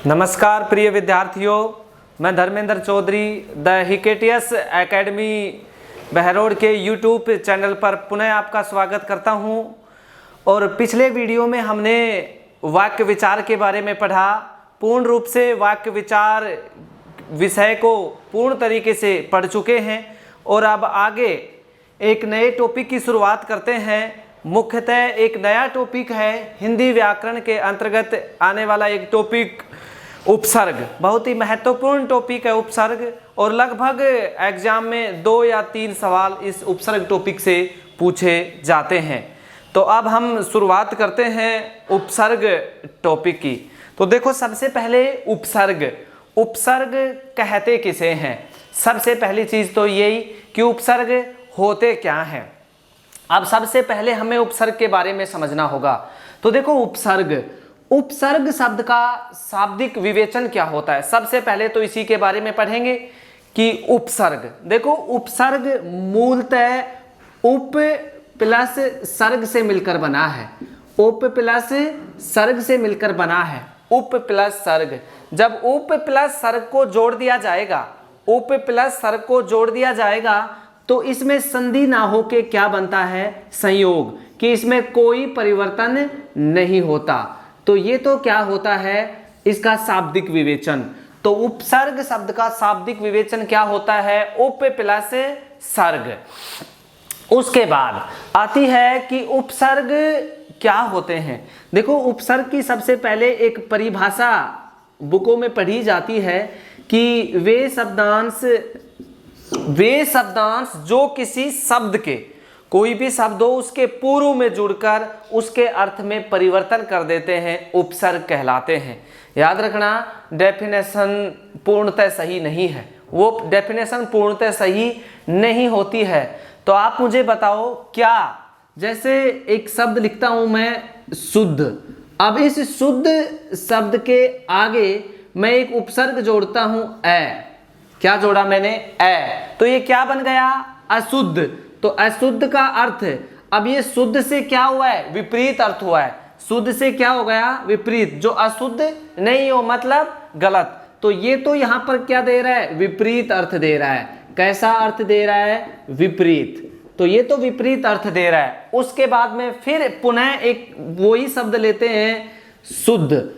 नमस्कार प्रिय विद्यार्थियों, मैं धर्मेंद्र चौधरी द हिकेटियस एकेडमी बहरोड के यूट्यूब चैनल पर पुनः आपका स्वागत करता हूं। और पिछले वीडियो में हमने वाक्य विचार के बारे में पढ़ा। पूर्ण रूप से वाक्य विचार विषय को पूर्ण तरीके से पढ़ चुके हैं और अब आगे एक नए टॉपिक की शुरुआत करते हैं। मुख्यतः एक नया टॉपिक है हिंदी व्याकरण के अंतर्गत आने वाला एक टॉपिक उपसर्ग। बहुत ही महत्वपूर्ण टॉपिक है उपसर्ग और लगभग एग्जाम में 2 या 3 सवाल इस उपसर्ग टॉपिक से पूछे जाते हैं। तो अब हम शुरुआत करते हैं उपसर्ग टॉपिक की। तो देखो, सबसे पहले उपसर्ग कहते किसे हैं। सबसे पहली चीज तो यही कि उपसर्ग होते क्या हैं। अब सबसे पहले हमें उपसर्ग के बारे में समझना होगा। तो देखो, उपसर्ग शब्द का शाब्दिक विवेचन क्या होता है। सबसे पहले तो इसी के बारे में पढ़ेंगे कि उपसर्ग। देखो, उपसर्ग मूलतः उप प्लस सर्ग से मिलकर बना है। उप प्लस सर्ग से मिलकर बना है। उप प्लस सर्ग, जब उप प्लस सर्ग को जोड़ दिया जाएगा, उप प्लस सर्ग को जोड़ दिया जाएगा तो इसमें संधि ना होके क्या बनता है, संयोग, कि इसमें कोई परिवर्तन नहीं होता। तो ये तो क्या होता है, इसका शाब्दिक विवेचन। तो उपसर्ग शब्द का शाब्दिक विवेचन क्या होता है, उप प्लस सर्ग। उसके बाद आती है कि उपसर्ग क्या होते हैं। देखो, उपसर्ग की सबसे पहले एक परिभाषा बुकों में पढ़ी जाती है कि वे शब्दांश जो किसी शब्द के, कोई भी शब्द हो उसके पूर्व में जुड़कर उसके अर्थ में परिवर्तन कर देते हैं, उपसर्ग कहलाते हैं। याद रखना, डेफिनेशन पूर्णतः सही नहीं है, वो डेफिनेशन पूर्णतः सही नहीं होती है। तो आप मुझे बताओ, क्या, जैसे एक शब्द लिखता हूं मैं शुद्ध, अब इस शुद्ध शब्द के आगे मैं एक उपसर्ग जोड़ता हूं ए। क्या जोड़ा मैंने, ए, तो ये क्या बन गया, अशुद्ध। तो अशुद्ध का अर्थ, अब ये शुद्ध से क्या हुआ है, विपरीत अर्थ हुआ है। शुद्ध से क्या हो गया, विपरीत। जो अशुद्ध नहीं हो मतलब गलत। तो ये तो यहां पर क्या दे रहा है, विपरीत अर्थ दे रहा है। कैसा अर्थ दे रहा है, विपरीत। तो ये तो विपरीत अर्थ दे रहा है। उसके बाद में फिर पुनः एक वही शब्द लेते हैं शुद्ध।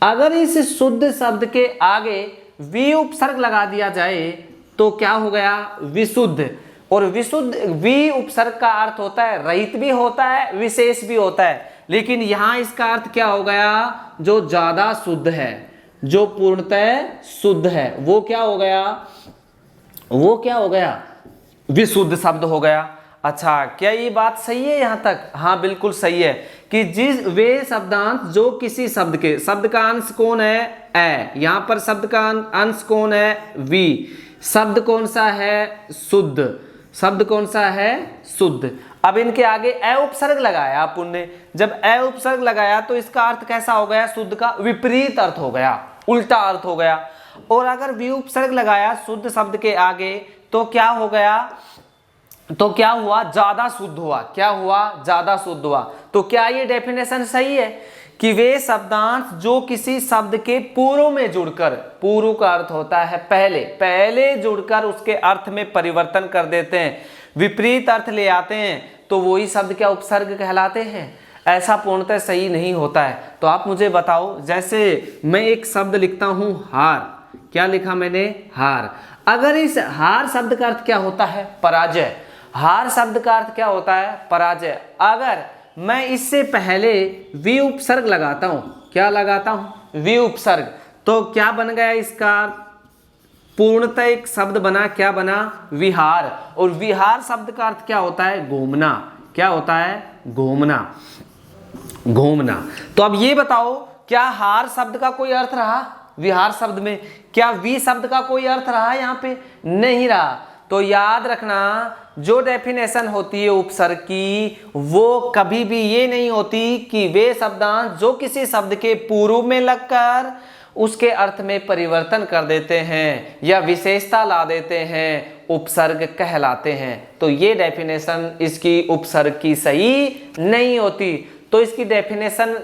अगर इस शुद्ध शब्द के आगे वि उपसर्ग लगा दिया जाए तो क्या हो गया, विशुद्ध। और विशुद्ध, वि उपसर्ग का अर्थ होता है रहित भी होता है, विशेष भी होता है। लेकिन यहां इसका अर्थ क्या हो गया, जो ज्यादा शुद्ध है, जो पूर्णतः शुद्ध है, वो क्या हो गया, वो क्या हो गया, विशुद्ध शब्द हो गया। अच्छा, क्या ये बात सही है यहां तक? हाँ, बिल्कुल सही है कि जिस वे शब्दांश जो किसी शब्द के, शब्द का अंश कौन है, ए, यहां पर शब्द का अंश कौन है, वी। शब्द कौन सा है, शुद्ध। शब्द कौन सा है, शुद्ध। अब इनके आगे ए उपसर्ग लगाया अपन ने। जब ए उपसर्ग लगाया तो इसका अर्थ कैसा हो गया, शुद्ध का विपरीत अर्थ हो गया, उल्टा अर्थ हो गया। और अगर वी उपसर्ग लगाया शुद्ध शब्द के आगे तो क्या हो गया, तो क्या हुआ, ज्यादा शुद्ध हुआ। क्या हुआ, ज्यादा शुद्ध हुआ। तो क्या ये डेफिनेशन सही है कि वे शब्दांश जो किसी शब्द के पूर्व में जुड़कर, पूर्व का अर्थ होता है पहले जुड़कर उसके अर्थ में परिवर्तन कर देते हैं, विपरीत अर्थ ले आते हैं, तो वही शब्द क्या उपसर्ग कहलाते हैं। ऐसा पूर्णतः सही नहीं होता है। तो आप मुझे बताओ, जैसे मैं एक शब्द लिखता हूं हार, क्या लिखा मैंने, हार। अगर इस हार शब्द का अर्थ क्या होता है, पराजय। हार शब्द का अर्थ क्या होता है, पराजय। अगर मैं इससे पहले वि उपसर्ग लगाता हूं, क्या लगाता हूं, वि उपसर्ग, तो क्या बन गया, इसका पूर्णतः एक शब्द बना, क्या बना, विहार। और विहार शब्द का अर्थ क्या होता है, घूमना। क्या होता है, घूमना, घूमना। तो अब ये बताओ, क्या हार शब्द का कोई अर्थ रहा विहार शब्द में? क्या वि शब्द का कोई अर्थ रहा यहाँ पे? नहीं रहा। तो याद रखना, जो डेफिनेशन होती है उपसर्ग की, वो कभी भी ये नहीं होती कि वे शब्दांश जो किसी शब्द के पूर्व में लगकर उसके अर्थ में परिवर्तन कर देते हैं या विशेषता ला देते हैं, उपसर्ग कहलाते हैं। तो ये डेफिनेशन इसकी उपसर्ग की सही नहीं होती। तो इसकी डेफिनेशन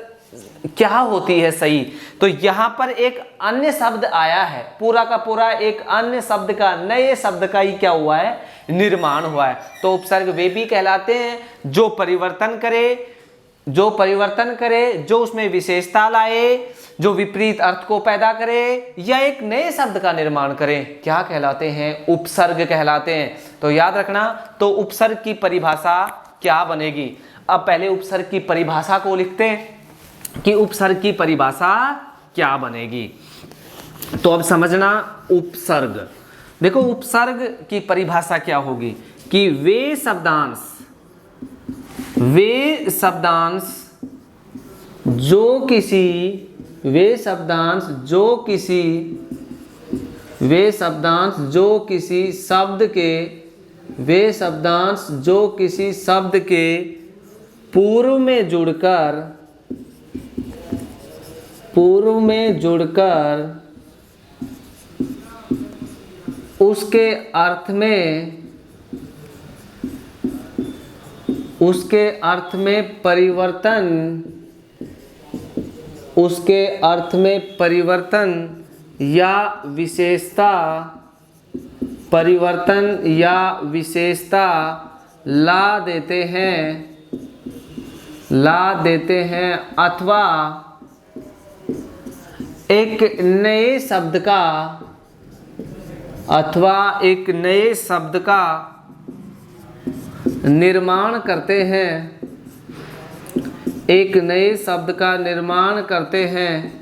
क्या होती है सही। तो यहाँ पर एक अन्य शब्द आया है, पूरा का पूरा एक अन्य शब्द का, नए शब्द का ही क्या हुआ है, निर्माण हुआ है। तो उपसर्ग वे भी कहलाते हैं जो परिवर्तन करे, जो उसमें विशेषता लाए, जो विपरीत अर्थ को पैदा करे या एक नए शब्द का निर्माण करे, क्या कहलाते हैं, उपसर्ग कहलाते हैं। तो याद रखना, तो उपसर्ग की परिभाषा क्या बनेगी। अब पहले उपसर्ग की परिभाषा को लिखते हैं कि उपसर्ग की परिभाषा क्या बनेगी। तो अब समझना उपसर्ग। देखो उपसर्ग की परिभाषा क्या होगी कि वे शब्दांश जो किसी शब्द के पूर्व में जुड़कर उसके अर्थ में परिवर्तन या विशेषता ला देते हैं अथवा एक नए शब्द का निर्माण करते हैं,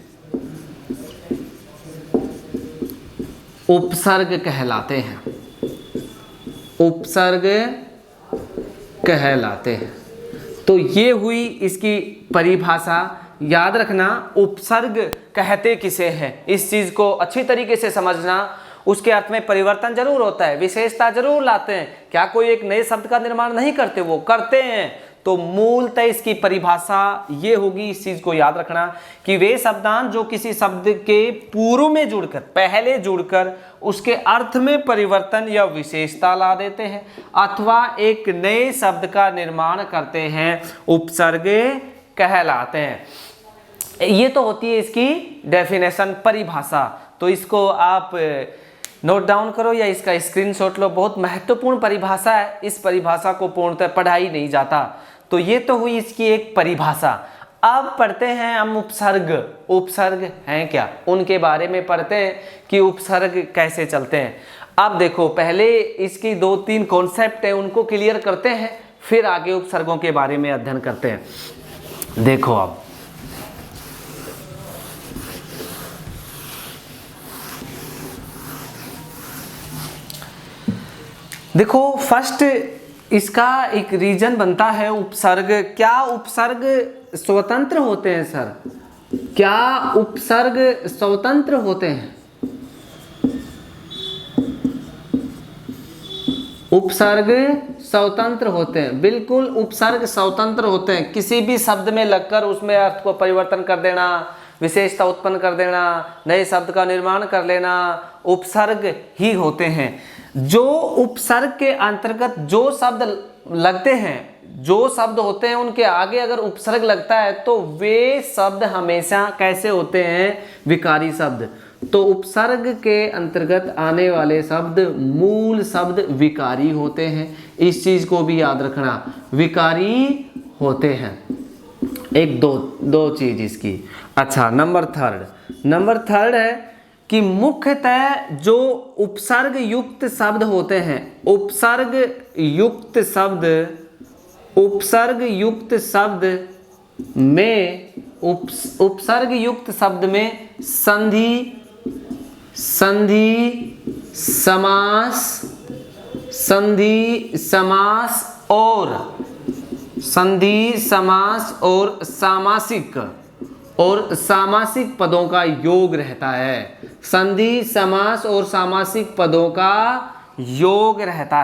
उपसर्ग कहलाते हैं। तो ये हुई इसकी परिभाषा। याद रखना, उपसर्ग कहते किसे हैं, इस चीज को अच्छी तरीके से समझना। उसके अर्थ में परिवर्तन जरूर होता है, विशेषता जरूर लाते हैं, क्या कोई एक नए शब्द का निर्माण नहीं करते, वो करते हैं। तो मूलतः इसकी परिभाषा ये होगी, इस चीज को याद रखना कि वे शब्दांश जो किसी शब्द के पूर्व में पहले जुड़कर उसके अर्थ में परिवर्तन या विशेषता ला देते हैं अथवा एक नए शब्द का निर्माण करते हैं, उपसर्ग कहलाते हैं। ये तो होती है इसकी डेफिनेशन, परिभाषा। तो इसको आप नोट डाउन करो या इसका स्क्रीनशॉट लो, बहुत महत्वपूर्ण परिभाषा है। इस परिभाषा को पूर्णतः पढ़ा ही नहीं जाता। तो ये तो हुई इसकी एक परिभाषा। अब पढ़ते हैं हम उपसर्ग हैं क्या, उनके बारे में पढ़ते हैं कि उपसर्ग कैसे चलते हैं। अब देखो, पहले इसकी 2-3 कॉन्सेप्ट है, उनको क्लियर करते हैं, फिर आगे उपसर्गों के बारे में अध्ययन करते हैं। देखो, अब देखो, फर्स्ट इसका एक रीजन बनता है उपसर्ग। क्या उपसर्ग स्वतंत्र होते हैं सर? क्या उपसर्ग स्वतंत्र होते हैं? उपसर्ग स्वतंत्र होते हैं, बिल्कुल उपसर्ग स्वतंत्र होते हैं। किसी भी शब्द में लगकर उसमें अर्थ को परिवर्तन कर देना, विशेषता उत्पन्न कर देना, नए शब्द का निर्माण कर लेना, उपसर्ग ही होते हैं। जो उपसर्ग के अंतर्गत जो शब्द लगते हैं, जो शब्द होते हैं, उनके आगे अगर उपसर्ग लगता है तो वे शब्द हमेशा कैसे होते हैं? विकारी शब्द। तो उपसर्ग के अंतर्गत आने वाले शब्द, मूल शब्द विकारी होते हैं। इस चीज को भी याद रखना, विकारी होते हैं। एक दो चीज इसकी। अच्छा, नंबर थर्ड है कि मुख्यतः जो उपसर्ग युक्त शब्द होते हैं, उपसर्ग युक्त शब्द में संधि समास और सामासिक पदों का योग रहता है। संधि, समास और सामासिक पदों का योग रहता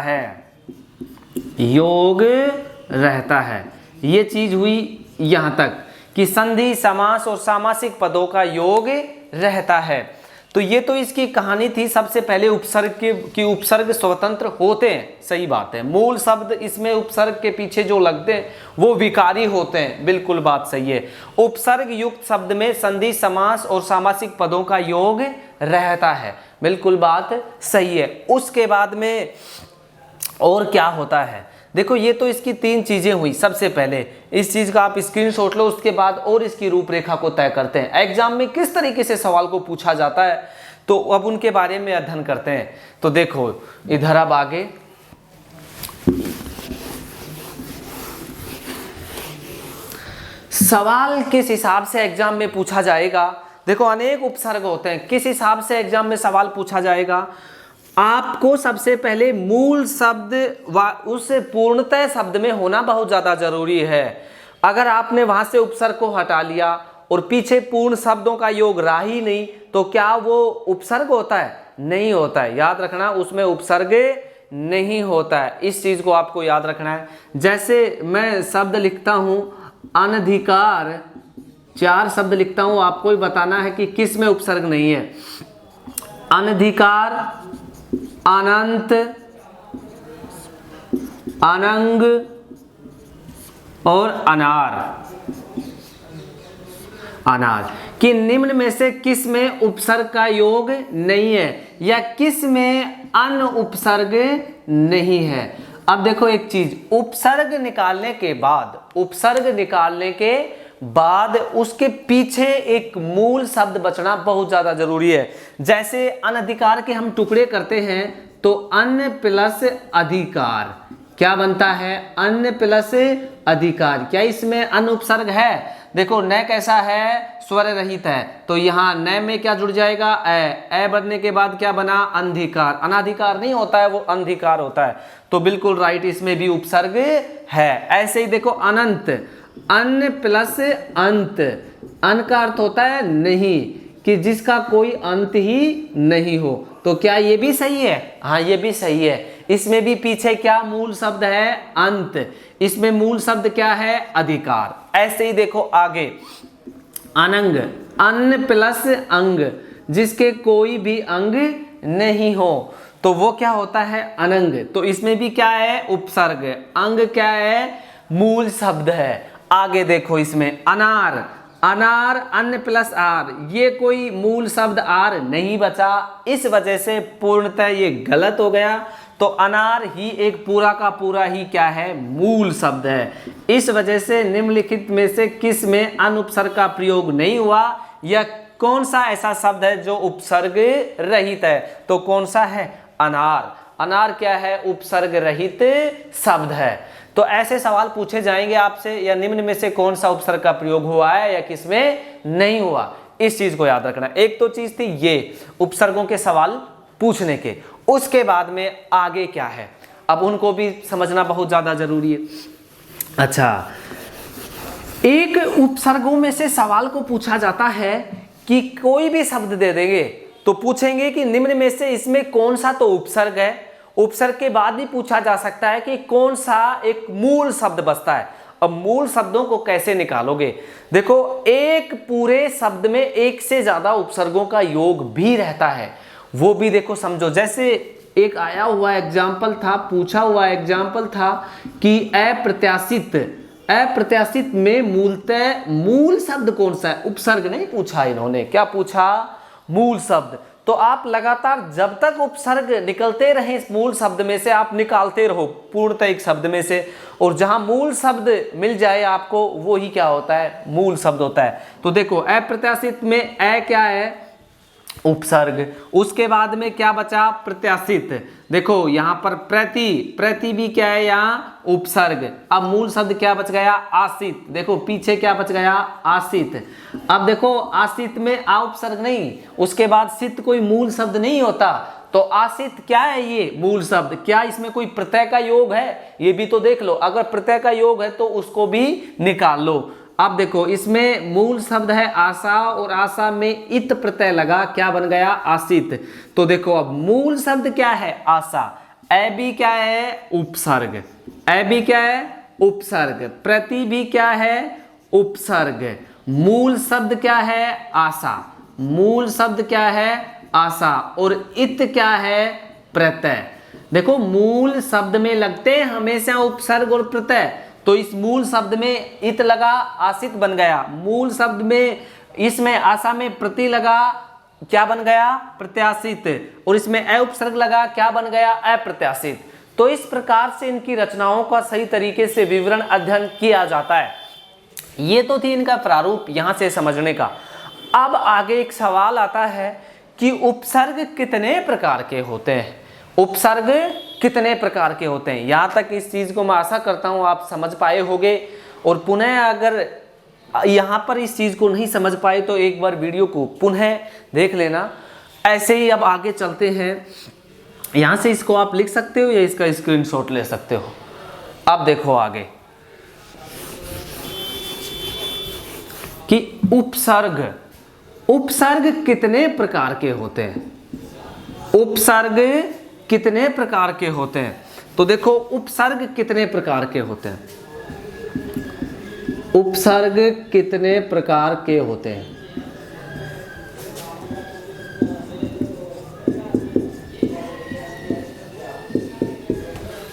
है। ये चीज हुई यहां तक कि संधि, समास और सामासिक पदों का योग रहता है। तो ये तो इसकी कहानी थी। सबसे पहले उपसर्ग की उपसर्ग स्वतंत्र होते हैं, सही बात है। मूल शब्द इसमें उपसर्ग के पीछे जो लगते हैं वो विकारी होते हैं, बिल्कुल बात सही है। उपसर्ग युक्त शब्द में संधि समास और सामासिक पदों का योग रहता है, बिल्कुल बात सही है। उसके बाद में और क्या होता है, देखो ये तो इसकी 3 चीजें हुई। सबसे पहले इस चीज का आप स्क्रीनशॉट लो, उसके बाद और इसकी रूपरेखा को तय करते हैं। एग्जाम में किस तरीके से सवाल को पूछा जाता है, तो अब उनके बारे में अध्ययन करते हैं। तो देखो इधर अब आगे सवाल किस हिसाब से एग्जाम में पूछा जाएगा। देखो अनेक उपसर्ग होते हैं, किस हिसाब से एग्जाम में सवाल पूछा जाएगा। आपको सबसे पहले मूल शब्द व उस पूर्णतः शब्द में होना बहुत ज्यादा जरूरी है। अगर आपने वहां से उपसर्ग को हटा लिया और पीछे पूर्ण शब्दों का योग रहा ही नहीं, तो क्या वो उपसर्ग होता है? नहीं होता है। याद रखना, उसमें उपसर्ग नहीं होता है, इस चीज को आपको याद रखना है। जैसे मैं शब्द लिखता हूं अनधिकार, 4 शब्द लिखता हूं, आपको ही बताना है कि किस में उपसर्ग नहीं है। अनधिकार, अनंत, अनंग और अनार। अनार कि निम्न में से किस में उपसर्ग का योग नहीं है या किस में अन उपसर्ग नहीं है। अब देखो एक चीज, उपसर्ग निकालने के बाद उसके पीछे एक मूल शब्द बचना बहुत ज्यादा जरूरी है। जैसे अनधिकार के हम टुकड़े करते हैं तो अन्न प्लस अधिकार क्या बनता है? अन्न प्लस अधिकार। क्या इसमें अन उपसर्ग है? देखो न कैसा है? स्वर रहित है, तो यहाँ न में क्या जुड़ जाएगा? ए बनने के बाद क्या बना? अंधिकार। अनाधिकार नहीं होता है, वो अंधिकार होता है। तो बिल्कुल राइट, इसमें भी उपसर्ग है। ऐसे ही देखो अनंत, अन्न प्लस अंत। अन का अर्थ होता है नहीं, कि जिसका कोई अंत ही नहीं हो। तो क्या ये भी सही है? हाँ ये भी सही है। इसमें भी पीछे क्या मूल शब्द है? अंत। इसमें मूल शब्द क्या है? अधिकार। ऐसे ही देखो आगे अनंग, अन्न प्लस अंग, जिसके कोई भी अंग नहीं हो, तो वो क्या होता है? अनंग। तो इसमें भी क्या है? उपसर्ग। अंग क्या है? मूल शब्द है। आगे देखो इसमें अनार, अनार अन्न प्लस आर, ये कोई मूल शब्द आर नहीं बचा, इस वजह से पूर्णतः ये गलत हो गया। तो अनार ही एक पूरा का पूरा ही क्या है? मूल शब्द है। इस वजह से निम्नलिखित में से किस में अन उपसर्ग का प्रयोग नहीं हुआ या कौन सा ऐसा शब्द है जो उपसर्ग रहित है? तो कौन सा है? अनार। अनार क्या है? उपसर्ग रहित शब्द है। तो ऐसे सवाल पूछे जाएंगे आपसे, या निम्न में से कौन सा उपसर्ग का प्रयोग हुआ है या किसमें नहीं हुआ, इस चीज को याद रखना। एक तो चीज थी ये उपसर्गों के सवाल पूछने के। उसके बाद में आगे क्या है, अब उनको भी समझना बहुत ज्यादा जरूरी है। अच्छा, एक उपसर्गों में से सवाल को पूछा जाता है कि कोई भी शब्द दे देंगे तो पूछेंगे कि निम्न में से इसमें कौन सा तो उपसर्ग है। उपसर्ग के बाद भी पूछा जा सकता है कि कौन सा एक मूल शब्द बचता है। अब मूल शब्दों को कैसे निकालोगे? देखो एक पूरे शब्द में एक से ज्यादा उपसर्गों का योग भी रहता है, वो भी देखो समझो। जैसे एक आया हुआ एग्जाम्पल था, पूछा हुआ एग्जाम्पल था कि अप्रत्याशित, अप्रत्याशित में मूलतः मूल शब्द कौन सा है? उपसर्ग नहीं पूछा इन्होंने, क्या पूछा? मूल शब्द। तो आप लगातार जब तक उपसर्ग निकलते रहे इस मूल शब्द में से, आप निकालते रहो पूर्णतः एक शब्द में से, और जहां मूल शब्द मिल जाए आपको वो ही क्या होता है? मूल शब्द होता है। तो देखो अप्रत्याशित में अ क्या है? उपसर्ग। उसके बाद में क्या बचा? प्रत्याशित। देखो यहाँ पर प्रति, प्रति भी क्या है? यहाँ उपसर्ग। अब मूल शब्द क्या बच गया? आशित। देखो पीछे क्या बच गया? आशित। अब देखो आशित में आ उपसर्ग नहीं, उसके बाद सित कोई मूल शब्द नहीं होता, तो आशित क्या है? ये मूल शब्द। क्या इसमें कोई प्रत्यय का योग है? ये भी तो देख लो, अगर प्रत्यय का योग है तो उसको भी निकाल लो। अब देखो इसमें मूल शब्द है आशा, और आशा में इत प्रत्यय लगा, क्या बन गया? आशित। तो देखो अब मूल शब्द क्या है? आशा। ए भी क्या है? उपसर्ग। ए भी क्या है? उपसर्ग। प्रति भी क्या है? उपसर्ग। मूल शब्द क्या है? आशा। मूल शब्द क्या है? आशा, और इत क्या है, प्रत्यय। देखो मूल शब्द में लगते हैं हमेशा उपसर्ग और प्रत्यय, तो इस मूल शब्द में इत लगा, आशित बन गया। मूल शब्द में इसमें आशा में प्रति लगा, क्या बन गया, प्रत्याशित। और इसमें अ उपसर्ग लगा, क्या बन गया, अप्रत्याशित। तो इस प्रकार से इनकी रचनाओं का सही तरीके से विवरण अध्ययन किया जाता है। ये तो थी इनका प्रारूप यहां से समझने का। अब आगे एक सवाल आता है कि उपसर्ग कितने प्रकार के होते हैं, उपसर्ग कितने प्रकार के होते हैं। यहां तक इस चीज को मैं आशा करता हूं आप समझ पाए होंगे, और पुनः अगर यहां पर इस चीज को नहीं समझ पाए तो एक बार वीडियो को पुनः देख लेना। ऐसे ही अब आगे चलते हैं, यहां से इसको आप लिख सकते हो या इसका स्क्रीनशॉट ले सकते हो। अब देखो आगे कि उपसर्ग, उपसर्ग कितने प्रकार के होते हैं, उपसर्ग कितने प्रकार के होते हैं। तो देखो उपसर्ग कितने प्रकार के होते हैं, उपसर्ग कितने प्रकार के होते हैं।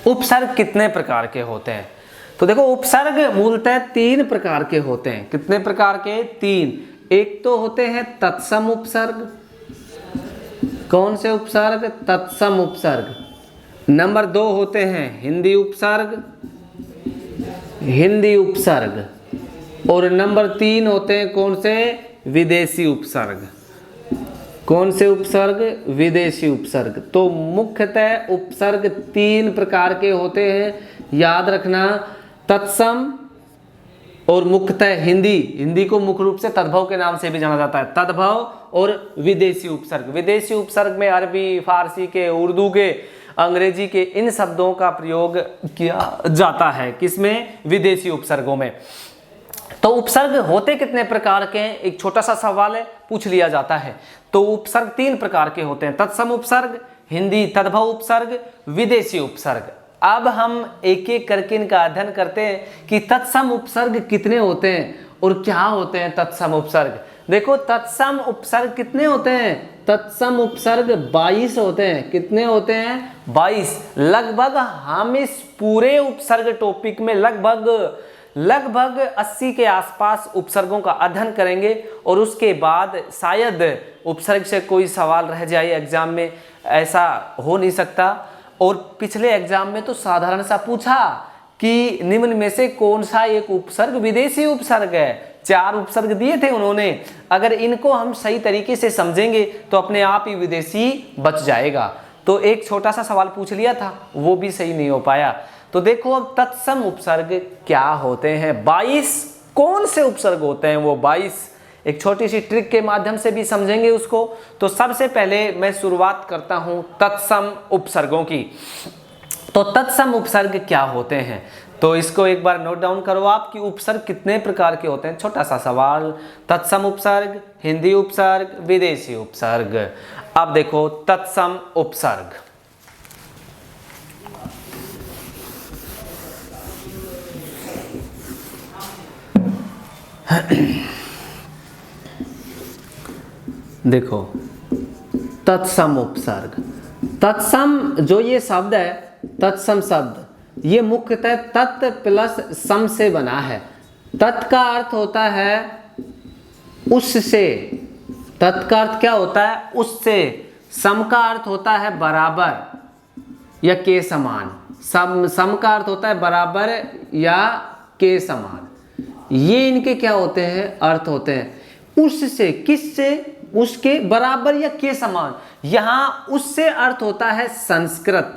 उपसर्ग कितने प्रकार के होते हैं, तो देखो उपसर्ग मूलतः 3 प्रकार के होते हैं। कितने प्रकार के, 3। एक तो होते हैं तत्सम उपसर्ग। कौन से उपसर्ग, तत्सम उपसर्ग। नंबर 2 होते हैं हिंदी उपसर्ग, हिंदी उपसर्ग। और नंबर 3 होते हैं कौन से, विदेशी उपसर्ग। कौन से उपसर्ग, विदेशी उपसर्ग। तो मुख्यतः उपसर्ग 3 प्रकार के होते हैं, याद रखना। तत्सम और मुख्यतः हिंदी, हिंदी को मुख्य रूप से तद्भव के नाम से भी जाना जाता है, तद्भव और विदेशी उपसर्ग। विदेशी उपसर्ग में अरबी, फारसी के, उर्दू के, अंग्रेजी के इन शब्दों का प्रयोग किया जाता है। किसमें, विदेशी उपसर्गों में। तो उपसर्ग होते कितने प्रकार के हैं, एक छोटा सा सवाल है, पूछ लिया जाता है। तो उपसर्ग 3 प्रकार के होते हैं, तत्सम उपसर्ग, हिंदी तद्भव उपसर्ग, विदेशी उपसर्ग। अब हम एक एक करके इनका अध्ययन करते हैं कि तत्सम उपसर्ग कितने होते हैं और क्या होते हैं तत्सम उपसर्ग। देखो तत्सम उपसर्ग कितने होते हैं, तत्सम उपसर्ग 22 होते हैं। कितने होते हैं, 22। लगभग हम इस पूरे उपसर्ग टॉपिक में लगभग 80 के आसपास उपसर्गों का अध्ययन करेंगे, और उसके बाद शायद उपसर्ग से कोई सवाल रह जाए एग्जाम में, ऐसा हो नहीं सकता। और पिछले एग्जाम में तो साधारण सा पूछा कि निम्न में से कौन सा एक उपसर्ग विदेशी उपसर्ग है। 4 उपसर्ग दिए थे उन्होंने, अगर इनको हम सही तरीके से समझेंगे तो अपने आप ही विदेशी बच जाएगा। तो एक छोटा सा सवाल पूछ लिया था, वो भी सही नहीं हो पाया। तो देखो अब तत्सम उपसर्ग क्या होते हैं, 22 कौन से उपसर्ग होते हैं वो 22, एक छोटी सी ट्रिक के माध्यम से भी समझेंगे उसको। तो सबसे पहले मैं शुरुआत करता हूं तत्सम उपसर्गों की। तो तत्सम उपसर्ग क्या होते हैं, तो इसको एक बार नोट डाउन करो आप कि उपसर्ग कितने प्रकार के होते हैं। छोटा सा सवाल, तत्सम उपसर्ग, हिंदी उपसर्ग, विदेशी उपसर्ग। अब देखो तत्सम उपसर्ग, देखो तत्सम उपसर्ग, तत्सम जो ये शब्द है, तत्सम शब्द ये मुख्यतः तत् प्लस सम से बना है। तत् का अर्थ होता है उससे, तत् का अर्थ क्या होता है, उससे। सम का अर्थ होता है बराबर या के समान। सम का अर्थ होता है बराबर या के समान। ये इनके क्या होते हैं, अर्थ होते हैं। उससे, किससे, उसके बराबर या के समान। यहां उससे अर्थ होता है संस्कृत।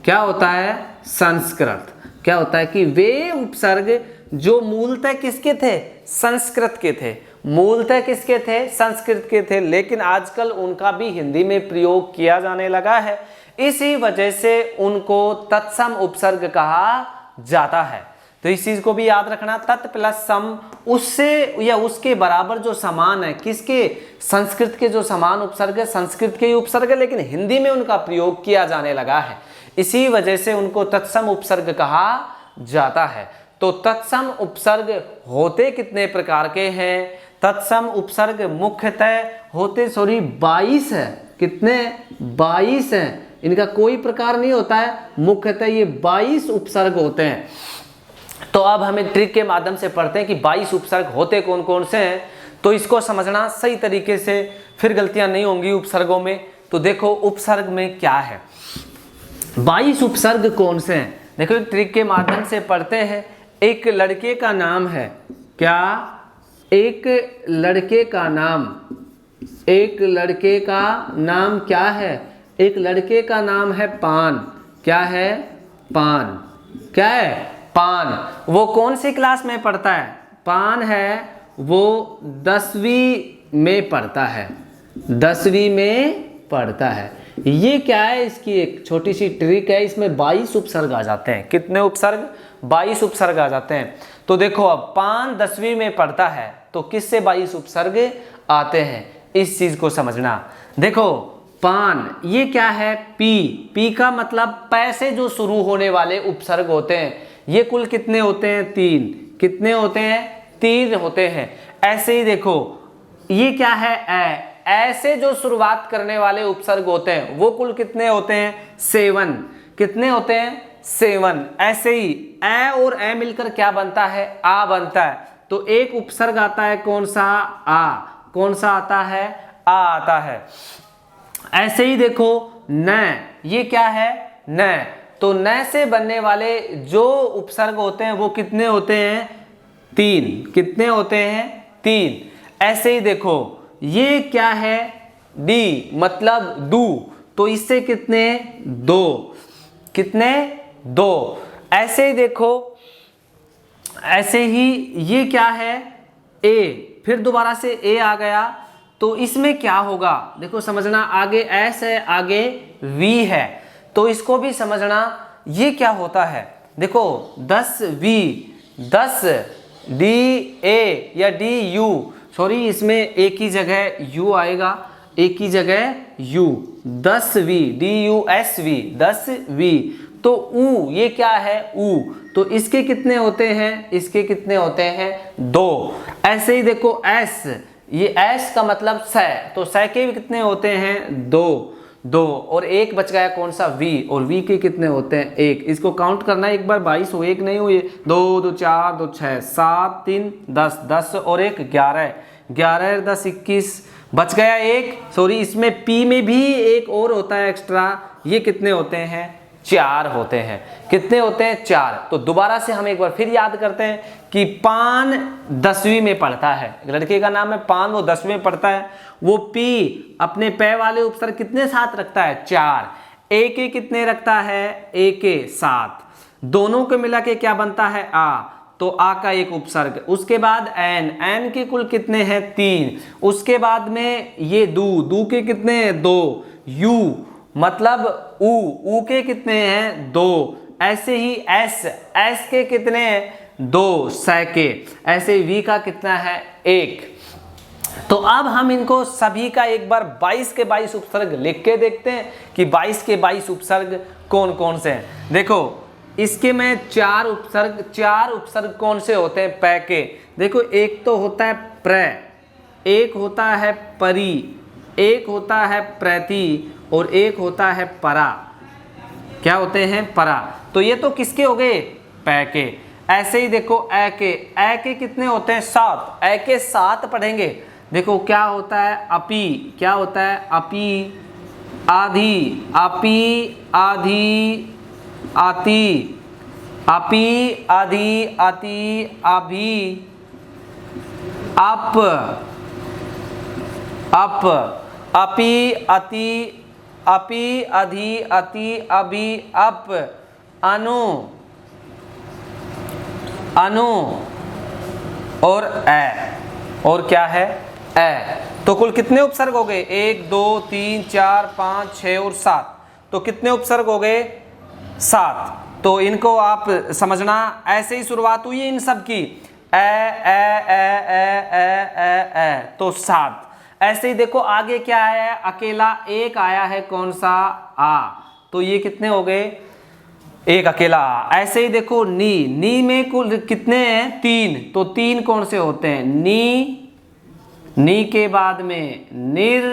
क्या होता है, संस्कृत। क्या होता है कि वे उपसर्ग जो मूलतः किसके थे, संस्कृत के थे। मूलतः किसके थे, संस्कृत के थे, लेकिन आजकल उनका भी हिंदी में प्रयोग किया जाने लगा है। इसी वजह से उनको तत्सम उपसर्ग कहा जाता है। तो इस चीज को भी याद रखना, तत् प्लस सम, उससे या उसके बराबर जो समान है, किसके, संस्कृत के जो समान उपसर्ग है, संस्कृत के ही उपसर्ग है, लेकिन हिंदी में उनका प्रयोग किया जाने लगा है। इसी वजह से उनको तत्सम उपसर्ग कहा जाता है। तो तत्सम उपसर्ग होते कितने प्रकार के हैं, तत्सम उपसर्ग मुख्यतः होते 22 है। कितने 22 हैं, इनका कोई प्रकार नहीं होता है, मुख्यतः ये 22 उपसर्ग होते हैं। तो अब हमें ट्रिक के माध्यम से पढ़ते हैं कि 22 उपसर्ग होते कौन कौन से हैं, तो इसको समझना सही तरीके से, फिर गलतियां नहीं होंगी उपसर्गों में। तो देखो उपसर्ग में क्या है, 22 उपसर्ग कौन से हैं, देखो ट्रिक के माध्यम से पढ़ते हैं। एक लड़के का नाम है, क्या, एक लड़के का नाम, एक लड़के का नाम क्या है, एक लड़के का नाम है पान, क्या है, पान, क्या है, पान। वो कौन सी क्लास में पढ़ता है, पान है वो 10वीं में पढ़ता है, 10वीं में पढ़ता है। ये क्या है, इसकी एक छोटी सी ट्रिक है, इसमें 22 उपसर्ग आ जाते हैं। कितने उपसर्ग, 22 उपसर्ग आ जाते हैं। तो देखो अब पान 10वीं में पढ़ता है तो किससे 22 उपसर्ग आते हैं, इस चीज को समझना। देखो पान, ये क्या है, पी, पी का मतलब पै से जो शुरू होने वाले उपसर्ग होते हैं, ये कुल कितने होते हैं, 3, कितने होते हैं, 3 होते हैं। ऐसे ही देखो ये क्या है, ऐसे जो शुरुआत करने वाले उपसर्ग होते हैं वो कुल कितने होते हैं, 7, कितने होते हैं, 7। ऐसे ही ए और ए मिलकर क्या बनता है, आ बनता है। तो एक उपसर्ग आता है कौन सा, आ, कौन सा आता है, आ आता है। ऐसे ही देखो न, ये क्या है, न, तो न से बनने वाले जो उपसर्ग होते हैं वो कितने होते हैं, 3, कितने होते हैं, 3। ऐसे ही देखो ये क्या है, डी मतलब दू, तो इससे कितने, 2, कितने, 2। ऐसे ही देखो, ऐसे ही ये क्या है, ए, फिर दोबारा से ए आ गया, तो इसमें क्या होगा, देखो समझना, आगे एस है, आगे वी है, तो इसको भी समझना। ये क्या होता है, देखो 10वी, 10 डी ए या डी यू, सॉरी इसमें एक ही जगह यू आएगा, एक ही जगह यू, 10वी, डी यू एस वी, 10वी। तो ऊ, ये क्या है, ऊ, तो इसके कितने होते हैं, इसके कितने होते हैं, 2। ऐसे ही देखो एस, ये एस का मतलब स, तो स के भी कितने होते हैं, 2। और एक बच गया कौन सा, वी, और वी के कितने होते हैं, 1। इसको काउंट करना एक बार, 22 हो, एक नहीं हुए, 2 2 4 2 6 7 3 10, 10 और 1 11, 11 10 21, बच गया 1, सॉरी इसमें पी में भी एक और होता है एक्स्ट्रा, ये कितने होते हैं, 4 होते हैं। कितने होते हैं, 4। तो दोबारा से हम एक बार फिर याद करते हैं कि पान 10वीं में पढ़ता है, लड़के का नाम है पान, वो 10वीं में पढ़ता है। वो पी अपने पै वाले उपसर्ग कितने साथ रखता है, 4। ए के कितने रखता है, ए के 7। दोनों को मिला के क्या बनता है, आ, तो आ का एक उपसर्ग। उसके बाद एन, एन के कुल कितने हैं, 3। उसके बाद में ये दू, दू के कितने हैं, 2। यू मतलब ऊ, ऊ के कितने हैं, 2। ऐसे ही एस, एस के कितने हैं, 2 सै के। ऐसे वी का कितना है, 1। तो अब हम इनको सभी का एक बार 22 के 22 उपसर्ग लिख के देखते हैं कि 22 के 22 उपसर्ग कौन कौन से हैं। देखो इसके में 4 उपसर्ग कौन से होते हैं, पै के। देखो एक तो होता है प्र, एक होता है परी, एक होता है प्रति, और एक होता है परा। क्या होते हैं, परा। तो ये तो किसके हो गए, पै के। ऐसे ही देखो ए के कितने होते हैं, 7। ए के 7 पढ़ेंगे। देखो क्या होता है, अपी, क्या होता है, अपी, आधी, अपी, आधी, आती, अपी, आधी, आती, अभी, अप, अप, अपी, अति, अपी, अधि, अति, अभी, अप, अनु, अनु, और ए, और क्या है, ए। तो कुल कितने उपसर्ग हो गए, 1 2 3 4 5 6 और 7। तो कितने उपसर्ग हो गए, 7। तो इनको आप समझना, ऐसे ही शुरुआत हुई है इन सब की, ए, तो 7। ऐसे ही देखो आगे क्या है, अकेला एक आया है, कौन सा, आ, तो ये कितने हो गए, एक अकेला आ। ऐसे ही देखो नी में कुल कितने हैं, 3। तो 3 कौन से होते हैं, नी के बाद में निर,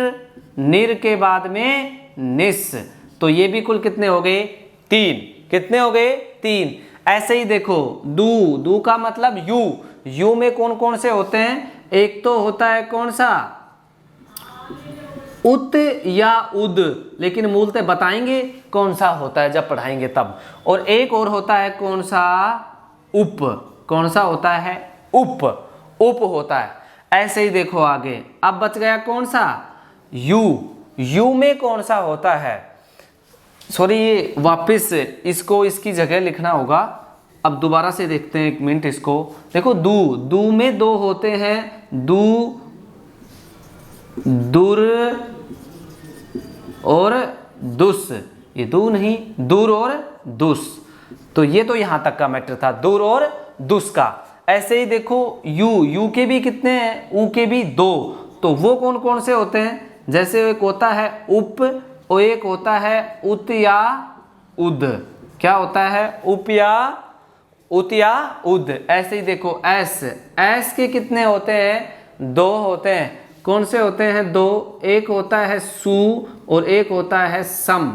निर के बाद में निस, तो ये भी कुल कितने हो गए? 3। कितने हो गए? 3। ऐसे ही देखो दू का मतलब यू में कौन कौन से होते हैं? एक तो होता है कौन सा? उत या उद, लेकिन मूलतः बताएंगे कौन सा होता है जब पढ़ाएंगे तब। और एक और होता है कौन सा? उप। कौन सा होता है? उप होता है। ऐसे ही देखो आगे, अब बच गया कौन सा? यू में कौन सा होता है? सॉरी, ये वापस इसको इसकी जगह लिखना होगा। अब दोबारा से देखते हैं, एक मिनट इसको देखो। दू में 2 होते हैं, दुर और दुस। ये दू नहीं, दूर और दुस। तो ये तो यहां तक का मैटर था, दूर और दुस का। ऐसे ही देखो यू के भी कितने हैं? ऊ के भी 2। तो वो कौन कौन से होते हैं? जैसे एक होता है उप और एक होता है उत या उद। क्या होता है? उप या उत या उद। ऐसे ही देखो एस के कितने होते हैं? 2 होते हैं। कौन से होते हैं? 2। एक होता है सु और एक होता है सम।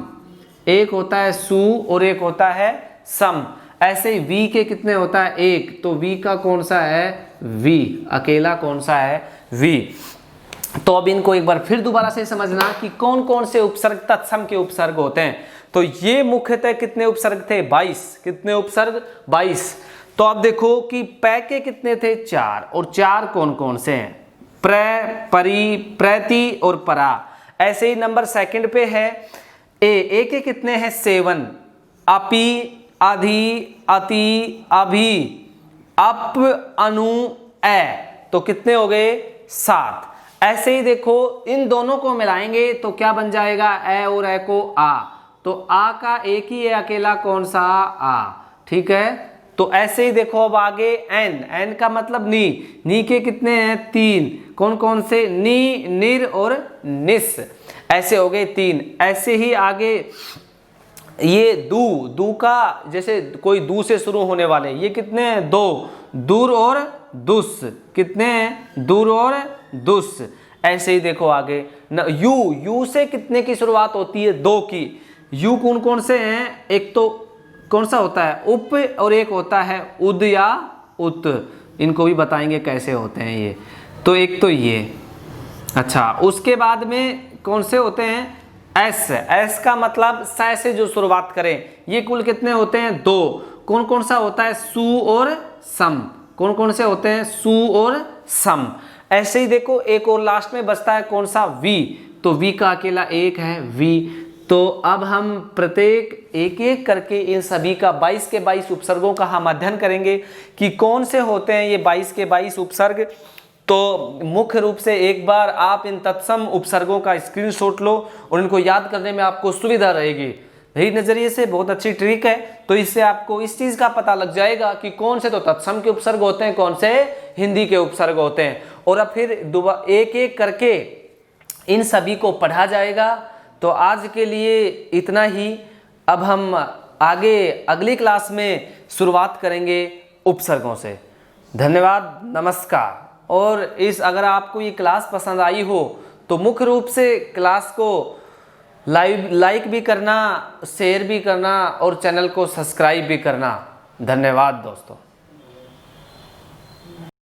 एक होता है सु और एक होता है सम। ऐसे ही वी के कितने होता है? 1। तो वी का कौन सा है? वी। अकेला कौन सा है? वी। तो अब इनको एक बार फिर दोबारा से समझना कि कौन कौन से उपसर्ग तत्सम के उपसर्ग होते हैं। तो ये मुख्यतः कितने उपसर्ग थे? 22। कितने उपसर्ग? 22। तो अब देखो कि पै के कितने थे? 4। और 4 कौन कौन से हैं? प्र, परी, प्रति और परा। ऐसे ही नंबर सेकंड पे है ए के कितने हैं? 7। अपि, अधि, अति, अभि, अप, अनु, ए। तो कितने हो गए? 7। ऐसे ही देखो इन दोनों को मिलाएंगे तो क्या बन जाएगा? ए और ए को आ। तो आ का एक ही है अकेला, कौन सा? आ। ठीक है। तो ऐसे ही देखो अब आगे एन का मतलब नी के कितने हैं? 3। कौन कौन से? नी, निर और निस। ऐसे हो गए 3। ऐसे ही आगे ये दू का, जैसे कोई दू से शुरू होने वाले, ये कितने हैं? 2। दूर और दुस। कितने हैं? दूर और दुस। ऐसे ही देखो आगे यू से कितने की शुरुआत होती है? 2 की। यू कौन कौन से हैं? एक तो कौन सा होता है? उप और एक होता है उद या उत। इनको भी बताएंगे कैसे होते हैं ये। तो एक तो ये। अच्छा, उसके बाद में कौन से होते हैं? एस का मतलब स से जो शुरुआत करें। ये कुल कितने होते हैं? 2। कौन कौन सा होता है? सु और सम। कौन कौन से होते हैं? सु और सम। ऐसे ही देखो एक और लास्ट में बचता है कौन सा? वी। तो वी का अकेला एक है, वी। तो अब हम प्रत्येक एक एक करके इन सभी का 22 के 22 उपसर्गों का हम अध्ययन करेंगे कि कौन से होते हैं ये 22 के 22 उपसर्ग। तो मुख्य रूप से एक बार आप इन तत्सम उपसर्गों का स्क्रीनशॉट लो और इनको याद करने में आपको सुविधा रहेगी। यही नज़रिए से बहुत अच्छी ट्रिक है। तो इससे आपको इस चीज़ का पता लग जाएगा कि कौन से तो तत्सम के उपसर्ग होते हैं, कौन से हिंदी के उपसर्ग होते हैं। और अब फिर एक एक करके इन सभी को पढ़ा जाएगा। तो आज के लिए इतना ही। अब हम आगे अगली क्लास में शुरुआत करेंगे उपसर्गों से। धन्यवाद, नमस्कार। और अगर आपको ये क्लास पसंद आई हो तो मुख्य रूप से क्लास को लाइक भी करना, शेयर भी करना और चैनल को सब्सक्राइब भी करना। धन्यवाद दोस्तों।